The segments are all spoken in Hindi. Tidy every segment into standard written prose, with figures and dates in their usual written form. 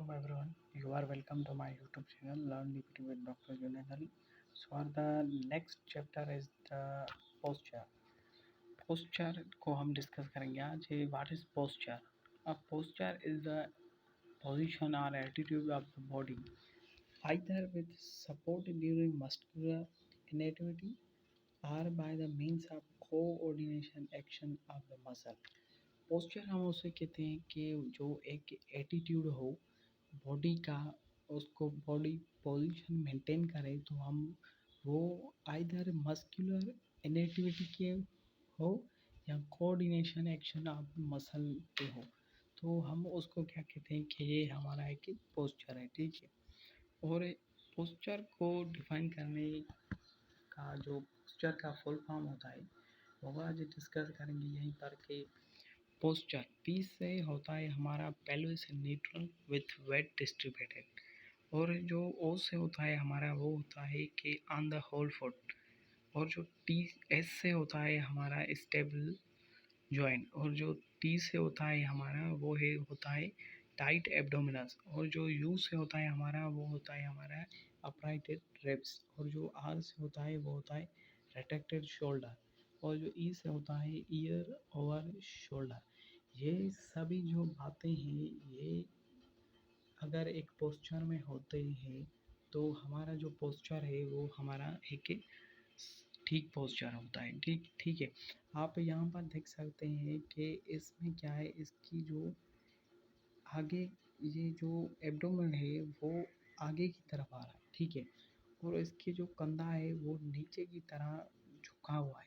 Welcome everyone. You are welcome to my YouTube channel Learn DPT with Dr. Junedal. So the next chapter is the posture. Posture को हम डिस्कस करेंगे आज. What is posture? A posture is the position or attitude of the body, either with support during muscular inactivity or by the means of coordination action of the muscle. Posture हम उसे कहते हैं कि जो एक एटीट्यूड हो बॉडी का, उसको बॉडी पोजीशन मेंटेन करें तो हम वो आइदर मस्कुलर इनएक्टिविटी के हो या कोऑर्डिनेशन एक्शन ऑफ मसल पे हो, तो हम उसको क्या कहते हैं कि ये हमारा एक पोस्चर है. ठीक है. और पोस्चर को डिफाइन करने का जो पोस्चर का फुल फॉर्म होता है वो आज डिस्कस करेंगे यहीं पर कि पोस्चर पी से होता है हमारा pelvis neutral with weight distributed, और जो ओ से होता है हमारा वो होता है कि ऑन द होल फुट, और जो टी एस से होता है हमारा स्टेबल जॉइंट, और जो टी से होता है हमारा वो है होता है टाइट एब्डोमिनस, और जो यू से होता है हमारा वो होता है हमारा अपराइटेड रिब्स, और जो आर से होता है वो होता है रेट्रैक्टेड शोल्डर, और जो ई से होता है ईयर ओवर शोल्डर. ये सभी जो बातें हैं ये अगर एक पोस्चर में होते हैं तो हमारा जो पोस्चर है वो हमारा एक ठीक पोस्चर होता है. ठीक ठीक है. आप यहाँ पर देख सकते हैं कि इसमें क्या है, इसकी जो आगे ये जो एब्डोमेन है वो आगे की तरफ आ रहा है. ठीक है. और इसके जो कंधा है वो नीचे की तरह झुका हुआ है,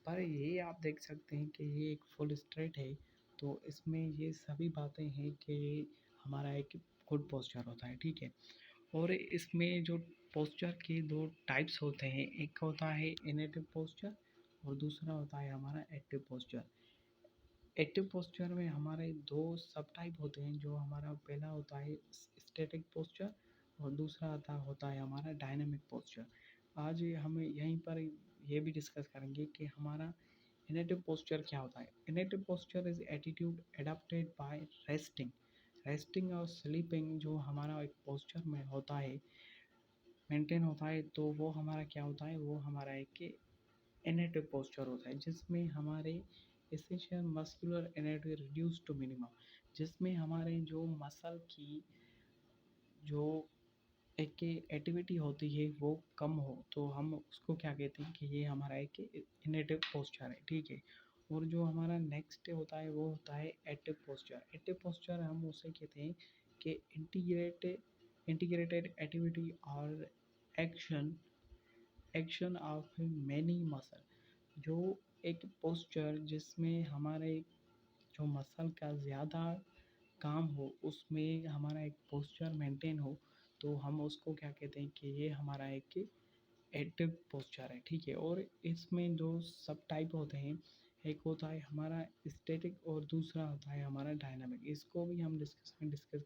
पर ये आप देख सकते हैं कि ये एक फुल स्ट्रेट है. तो इसमें ये सभी बातें हैं कि हमारा एक गुड पोस्चर होता है. ठीक है. और इसमें जो पोस्चर के दो टाइप्स होते हैं, एक होता है इनेटिव पोस्चर और दूसरा होता है हमारा एक्टिव पोस्चर. एक्टिव पोस्चर में हमारे दो सब टाइप होते हैं. जो हमारा पहला होता है स्टैटिक पोस्चर और दूसरा होता है हमारा डायनामिक पोस्चर. आज हम यहीं पर ये भी डिस्कस करेंगे कि हमारा इनेटिव पोस्चर क्या होता है. Inactive posture is attitude adapted by resting और स्लीपिंग. जो हमारा एक पोस्चर में होता है मेंटेन होता है तो वो हमारा क्या होता है, वो हमारा एक इनेटिव पोस्चर होता है, जिसमें हमारे essential muscular energy reduce to minimum, जिसमें हमारे जो मसल की जो एक एक्टिविटी होती है वो कम हो, तो हम उसको क्या कहते हैं कि ये हमारा एक इनेटिव पोस्चर है. ठीक है. और जो हमारा नेक्स्ट होता है वो होता है एक्टिव पोस्चर. एक्टिव पोस्चर हम उसे कहते हैं कि इंटीग्रेटेड एक्टिविटी और action action of many muscle. जो एक पोस्चर जिसमें हमारे जो मसल का ज़्यादा काम हो उसमें हमारा एक पोस्चर मेंटेन हो, तो हम उसको क्या कहते हैं कि ये हमारा एक एक्टिव पोस्चर है. ठीक है. और इसमें जो सब टाइप होते हैं, एक होता है हमारा स्टैटिक और दूसरा होता है हमारा डायनामिक. इसको भी हम डिस्कस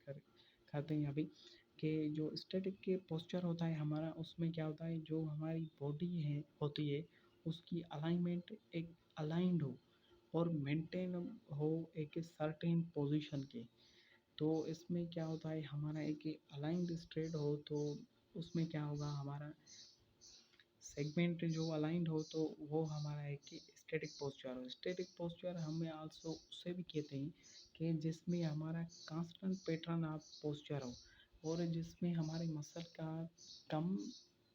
करते हैं अभी कि जो स्टैटिक के पोस्चर होता है हमारा, उसमें क्या होता है जो हमारी बॉडी है होती है उसकी अलाइनमेंट एक अलाइंड हो और मेंटेन हो एक सर्टेन पोजीशन के. तो इसमें क्या होता है हमारा एक अलाइंड स्ट्रेट हो तो उसमें क्या होगा हमारा सेगमेंट जो अलाइंड हो तो वो हमारा एक स्टैटिक पोस्चर हो. स्टैटिक पोस्चर हमें आल्सो उसे भी कहते हैं कि जिसमें हमारा कांस्टेंट पैटर्न ऑफ पोस्चर हो और जिसमें हमारे मसल का कम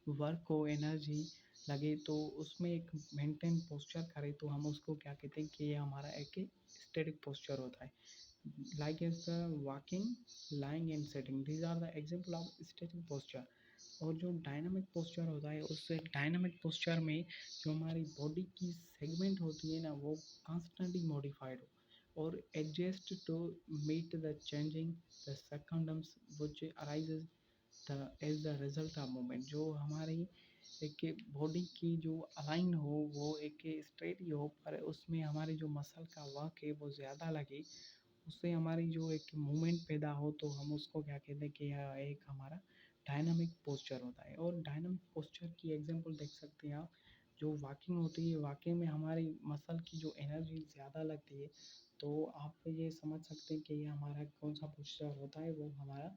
वर्क हो, एनर्जी लगे, तो उसमें एक मेंटेन पोस्चर करे तो हम उसको क्या कहते हैं कि ये हमारा एक स्टैटिक पोस्चर होता है. like as the walking, lying and sitting, these are the example of static posture. और जो डायनामिक पोस्चर होता है उस डायनामिक पोस्चर में जो हमारी बॉडी की सेगमेंट होती है ना वो कॉन्स्टेंटली मॉडिफाइड हो और adjust to meet the changing the circumstances which arises the as the result of movement. जो हमारी एक बॉडी की जो अलाइन हो वो एक स्ट्रेट ही हो, पर उसमें हमारी जो मसल का वर्क है वो ज़्यादा लगे, उससे हमारी जो एक मूवमेंट पैदा हो, तो हम उसको क्या कहते हैं कि यह एक हमारा डायनामिक पोस्चर होता है. और डायनामिक पोस्चर की एग्जांपल देख सकते हैं आप. जो वॉकिंग होती है, वॉकिंग में हमारी मसल की जो एनर्जी ज़्यादा लगती है तो आप ये समझ सकते हैं कि ये हमारा कौन सा पोस्चर होता है, वो हमारा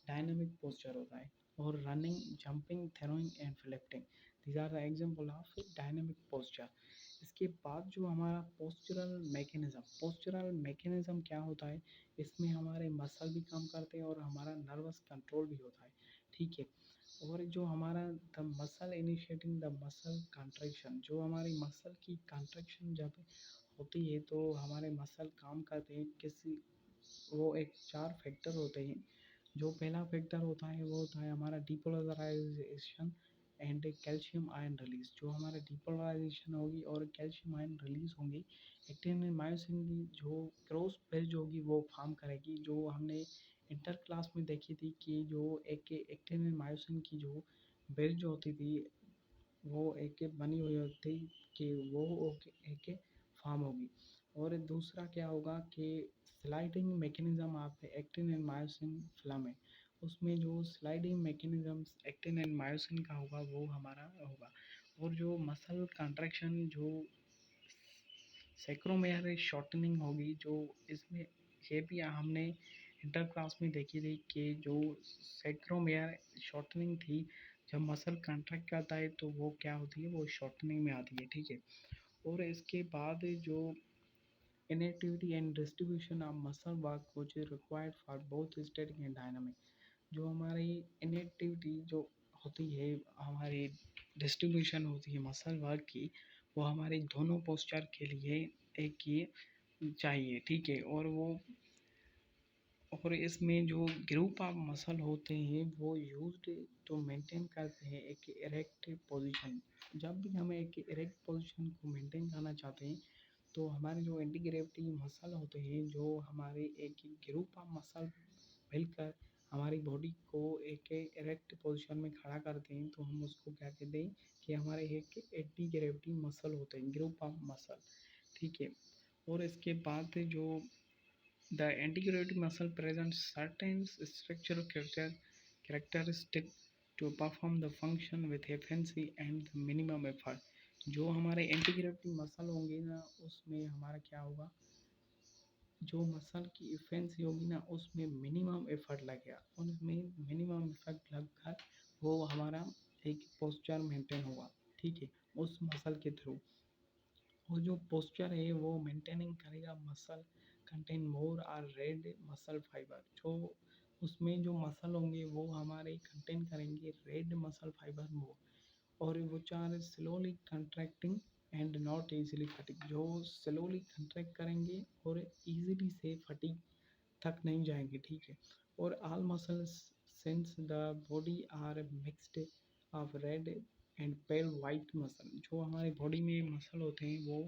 डायनामिक पोस्चर होता है। और running, jumping, throwing and flipping, these are the example of dynamic posture. इसके बाद जो हमारा पोस्चरल मैकेनिज्म क्या होता है, इसमें हमारे मसल भी काम करते हैं और हमारा नर्वस कंट्रोल भी होता है, ठीक है। और जो हमारा the muscle initiating the muscle contraction, जो हमारी मसल की कंट्रैक्शन जब होती है तो हमारे मसल काम करते हैं किसी, वो एक 4 फैक्टर होते हैं। जो पहला फैक्टर होता है वो होता है हमारा depolarization and calcium ion release. जो हमारा डिपोलराइजेशन होगी और कैल्शियम आयन रिलीज होंगी, एक्टिन एंड मायोसिन की जो क्रॉस ब्रिज होगी वो फॉर्म करेगी। जो हमने इंटर क्लास में देखी थी कि जो एक एक्टिन एंड मायोसिन की जो ब्रिज होती थी, वो एक बनी हुई होती कि वो एक फॉर्म होगी। और दूसरा क्या होगा कि sliding mechanism of actin and myosin filament, उसमें जो sliding mechanism actin and myosin का होगा वो हमारा होगा। और जो मसल कंट्रैक्शन, जो सैक्रोमियर शॉर्टनिंग होगी, जो इसमें ये भी हमने इंटर क्लास में देखी थी कि जो सैक्रोमियर शॉर्टनिंग थी, जब मसल कंट्रैक्ट करता है तो वो क्या होती है, वो शॉर्टनिंग में आती है, ठीक है। और इसके बाद जो inactivity and distribution of muscle work which is required for both static and dynamic, जो हमारी inactivity जो होती है, हमारी डिस्ट्रीब्यूशन होती है मसल वर्क की, वो हमारे दोनों पोस्चर के लिए एक ही चाहिए, ठीक है। और इसमें जो ग्रुप ऑफ मसल होते हैं वो यूज्ड टू मेंटेन करते हैं एक इरेक्ट पोजीशन। जब भी हमें एक इरेक्ट पोजीशन को मेंटेन करना चाहते हैं तो हमारे जो एंटी ग्रेविटी मसल होते हैं, जो हमारे एक ग्रुप ऑफ मसल मिलकर हमारी बॉडी को एक इरेक्ट पोजीशन में खड़ा करते हैं, तो हम उसको क्या कहते हैं कि हमारे एक एंटी ग्रेविटी मसल होते हैं, ग्रुप ऑफ मसल, ठीक है। और इसके बाद जो the anti-gravity muscle presents certain structural characteristics to perform the function with efficiency and minimum effort। जो हमारे एंटी ग्रेविटी मसल होंगे ना, उसमें हमारा क्या होगा, जो मसल की इफेंसी होगी ना उसमें मिनिमम एफर्ट लगेगा, उसमें मिनिमम एफर्ट लगकर वो हमारा एक पोस्चर मेंटेन होगा, ठीक है, उस मसल के थ्रू। और जो पोस्चर है वो मेंटेनिंग करेगा मसल कंटेन मोर और रेड मसल फाइबर। जो उसमें जो मसल होंगे वो हमारे कंटेन करेंगे रेड मसल फाइबर मोर, और which are slowly contracting and not easily fatigue. जो स्लोली कंट्रैक्ट करेंगे और इजीली से फटीग तक नहीं जाएंगे, ठीक है। और all muscles since the body are mixed of red and pale white muscle. जो हमारी बॉडी में मसल होते हैं वो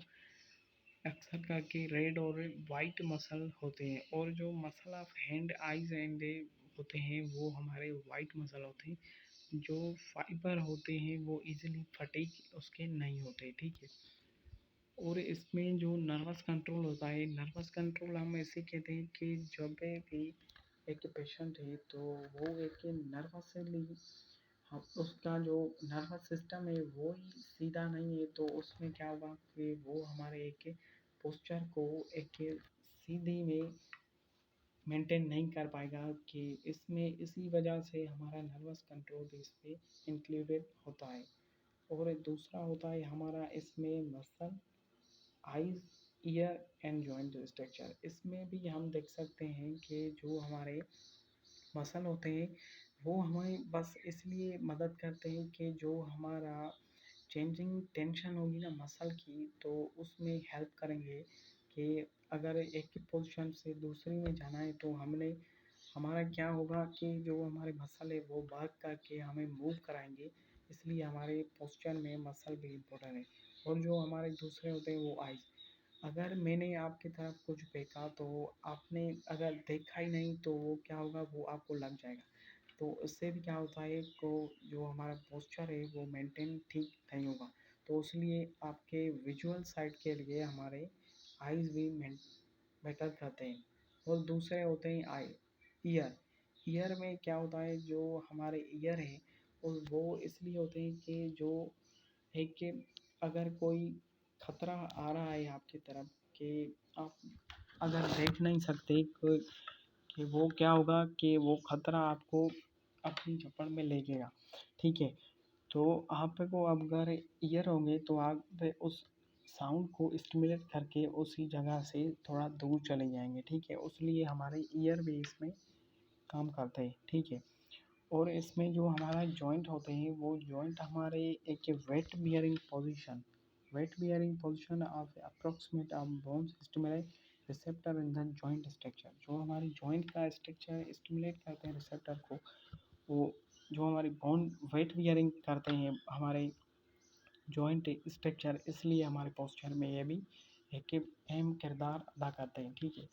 अक्सर करके रेड और वाइट मसल होते हैं, और जो muscle of hand, eyes and होते हैं वो हमारे वाइट मसल होते हैं। जो फाइबर होते हैं वो इजीली फटीग उसके नहीं होते, ठीक है। और इसमें जो नर्वस कंट्रोल होता है, नर्वस कंट्रोल हम ऐसे कहते हैं कि जब भी एक पेशेंट है तो वो एक नर्वसली, हम उसका जो नर्वस सिस्टम है वो ही सीधा नहीं है, तो उसमें क्या होगा कि वो हमारे एक पोस्चर को एक सीधी में मेंटेन नहीं कर पाएगा, कि इसमें इसी वजह से हमारा नर्वस कंट्रोल भी इसमें इंक्लूडेड होता है। और दूसरा होता है हमारा इसमें muscle, eyes, year and joint structure. इसमें भी हम देख सकते हैं कि जो हमारे मसल होते हैं वो हमें बस इसलिए मदद करते हैं कि जो हमारा चेंजिंग टेंशन होगी ना मसल की, तो उसमें हेल्प करेंगे कि अगर एक ही पोजीशन से दूसरी में जाना है तो हमने हमारा क्या होगा कि जो हमारे मसल है वो वर्क करके हमें मूव कराएंगे। इसलिए हमारे पोस्चर में मसल भी इम्पोर्टेंट है। और जो हमारे दूसरे होते हैं वो आइज। अगर मैंने आपकी तरफ कुछ फेंका तो आपने अगर देखा ही नहीं तो वो क्या होगा, वो आपको लग जाएगा। तो उससे भी क्या होता है को जो हमारा पोस्चर है वो मेंटेन ठीक नहीं होगा। तो इसलिए आपके विजुअल साइड के लिए हमारे आइज़ भी मैटर करते हैं। और दूसरे होते हैं ईयर। ईयर में क्या होता है, जो हमारे ईयर है और वो इसलिए होते हैं कि जो है कि अगर कोई खतरा आ रहा है आपकी तरफ, कि आप अगर देख नहीं सकते कि वो क्या होगा कि वो खतरा आपको अपनी झपड़ में ले जाएगा। ठीक है, तो आपको अगर ईयर होंगे तो आप उस साउंड को स्टिमुलेट करके उसी जगह से थोड़ा दूर चले जाएंगे। ठीक है, उसलिए हमारे ईयर भी इसमें काम करते हैं। ठीक है, और इसमें जो हमारा जॉइंट होते हैं वो जॉइंट हमारे एक weight bearing position of approximate of bones stimulate receptor in the joint structure. जो हमारी जॉइंट का स्ट्रक्चर स्टिमुलेट करते हैं रिसेप्टर को, वो जो हमारी बोन वेट बियरिंग करते हैं हमारे जॉइंट स्ट्रक्चर, इसलिए हमारे पोस्चर में ये भी एक अहम किरदार अदा करते हैं। ठीक है,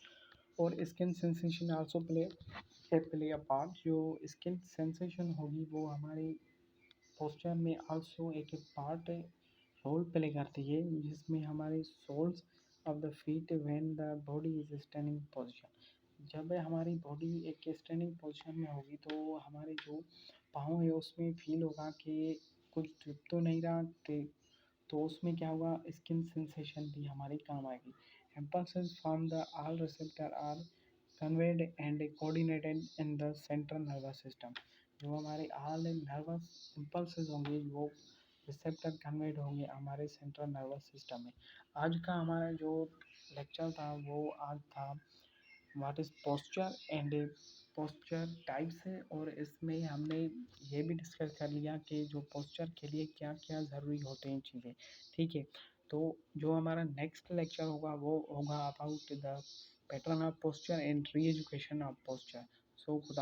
और skin sensation also play a part. जो स्किन सेंसेशन होगी वो हमारे पोस्चर में आल्सो एक पार्ट रोल प्ले करती है, जिसमें हमारे soles of the feet when the body is standing position. जब हमारी बॉडी एक स्टैंडिंग पोजीशन में होगी तो हमारे जो पाँव है उसमें फील होगा कि कुछ दिख तो नहीं रहा, तो उसमें क्या होगा, स्किन सेंसेशन भी हमारी काम आएगी। impulses from the all receptor are conveyed and coordinated in the central nervous system। जो हमारे all नर्वस impulses होंगे वो रिसेप्टर कन्वेड होंगे हमारे सेंट्रल नर्वस सिस्टम में। आज का हमारा जो लेक्चर था वो आज था what is posture and posture types है, और इसमें हमने ये भी डिस्कस कर लिया कि जो पोस्चर के लिए क्या क्या ज़रूरी होते हैं चीज़ें। ठीक है, तो जो हमारा नेक्स्ट लेक्चर होगा वो होगा about the pattern of posture and re education of posture. सो खुदा